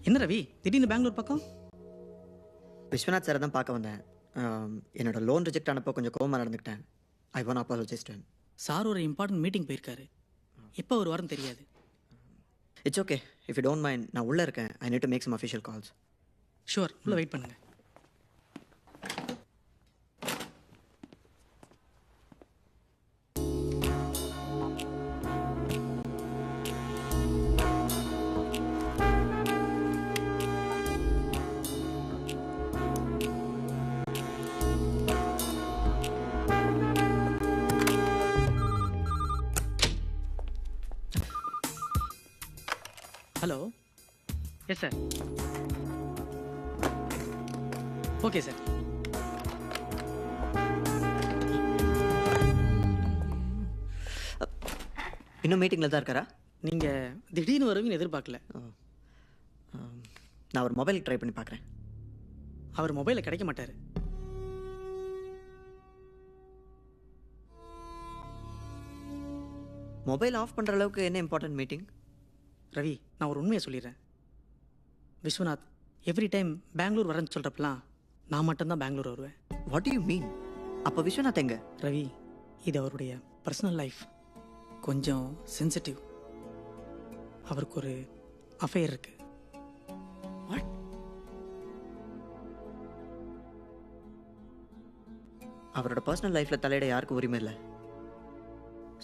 என்ன ரவி திடீர்னு பெங்களூர் பக்கம்? விஸ்வநாத் சாரை தான் பார்க்க வந்தேன். என்னோட லோன் ரிஜெக்ட் ஆனப்போ கொஞ்சம் கோவமாக நடந்துக்கிட்டேன். I want apologise to him. Sir ஒரு இம்பார்ட்டன்ட் மீட்டிங் போயிருக்காரு. எப்போ ஒரு வாரம் தெரியாது. It's okay if you don't mind. நான் உள்ளே இருக்கேன். I need to make some official calls. Sure, உள்ள வெயிட் பண்ணுங்க. Hello. Yes sir. Okay sir. இன்னும் மீட்டிங்கில் தான் இருக்காரா? நீங்கள் திடீர்னு வருவீங்கன்னு எதிர்பார்க்கல. நான் ஒரு மொபைல் ட்ரை பண்ணி பார்க்குறேன். அவர் மொபைலில் கிடைக்க மாட்டார். மொபைல் ஆஃப் பண்ணுற அளவுக்கு என்ன இம்பார்ட்டன்ட் மீட்டிங்? ரவி, நான் ஒரு உண்மையை சொல்லிடுறேன். விஸ்வநாத் எவ்ரி டைம் பெங்களூர் வரேன்னு சொல்கிறப்பெல்லாம் நான் மட்டும்தான் பெங்களூர் வருவேன். What to you mean? அப்போ விஸ்வநாத் எங்க? ரவி, இது அவருடைய பர்சனல் லைஃப். கொஞ்சம் சென்சிட்டிவ். அவருக்கு ஒரு அஃபேர் இருக்கு. வாட்? அவரோட பர்சனல் லைஃப்பில் தலையிட யாருக்கும் உரிமை இல்லை.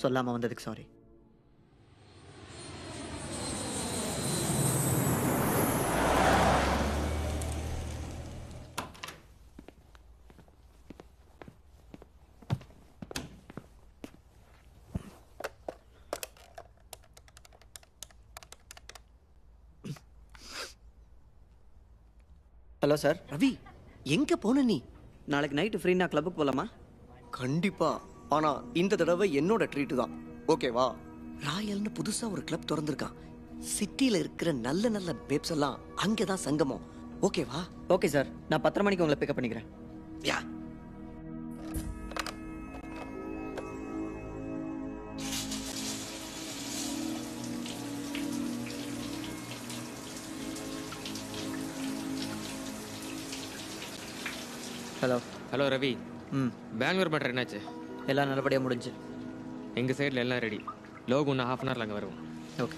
சொல்லாமல் வந்ததுக்கு சாரி. Hello sir. ரவி, எங்க போன நீ? நாளைக்கு நைட்டு ஃப்ரீனா கிளப்புக்கு போகலாமா? கண்டிப்பா. ஆனா இந்த தடவை என்னோட ட்ரீட் தான், ஓகேவா? ராயல்னு புதுசா ஒரு கிளப் திறந்திருக்கான். சிட்டில இருக்கிற நல்ல நல்ல பேப்ஸ் எல்லாம் அங்கதான் சங்கமம், ஓகேவா? ஓகே சார், நான் 10:30 மணிக்கு உங்களை பிக்கப் பண்ணிக்கிறேன். Yeah. Hello. Hello Ravi. Bangalore matter என்னாச்சு? எல்லாம் நல்லபடியாக முடிஞ்சு. எங்கள் சைடில் எல்லாம் ரெடி. லோகு இன்னும் ½ hour அங்கே வருவோம். ஓகே.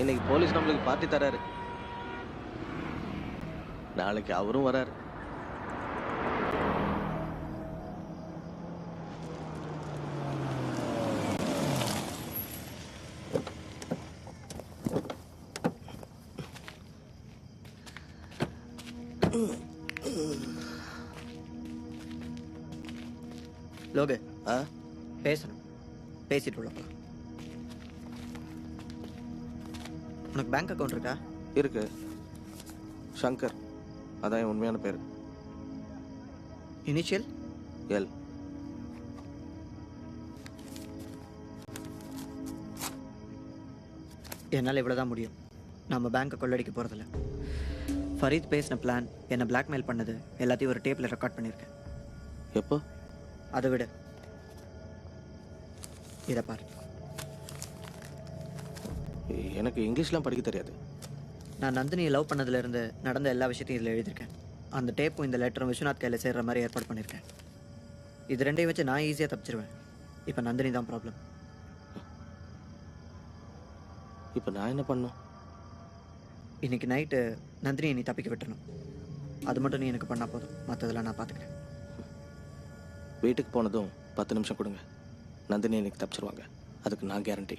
இன்னைக்கு போலீஸ் நம்மளுக்கு பார்ட்டி தராரு. நாளைக்கு அவரும் வராரு. லோகு, பேசணும். பேசிட்டு உள்ள போலாம். உனக்கு பேங்க் அக்கௌண்ட் இருக்கா? இருக்கு. சங்கர், அதான் என் உண்மையான பேர். இனிஷியல்? எல். என்னால் இவ்வளோதான் முடியும். நம்ம பேங்க்கை கொள்ளடிக்க போகிறதில்ல. ஃபரீத் பேசின பிளான், என்னை பிளாக்மெயில் பண்ணது எல்லாத்தையும் ஒரு டேப்பில் ரெக்கார்ட் பண்ணியிருக்கேன். எப்போ? அதை விட இதை பாரு. எனக்கு இங்கிலீஷ்லாம் படிக்க தெரியாது. நான் நந்தினியை லவ் பண்ணதுலேருந்து நடந்த எல்லா விஷயத்தையும் இதில் எழுதியிருக்கேன். அந்த டேப்பும் இந்த லெட்டரும் விஸ்வநாத் கையில் சேர்கிற மாதிரி ஏற்பாடு பண்ணியிருக்கேன். இது ரெண்டையும் வச்சு நான் ஈஸியாக தப்பிச்சிருவேன். இப்போ நந்தினி தான் ப்ராப்ளம். இப்போ நான் என்ன பண்ணும்? இன்னைக்கு நைட்டு நந்தினியை நீ தப்பிக்க விட்டுறணும். அது மட்டும் நீ எனக்கு பண்ணால் போதும். மற்றதெல்லாம் நான் பார்த்துக்கிறேன். வீட்டுக்கு போனதும் 10 நிமிஷம் கொடுங்க. நந்தினி இன்னைக்கு தப்பிச்சிருவாங்க, அதுக்கு நான் கேரண்டி.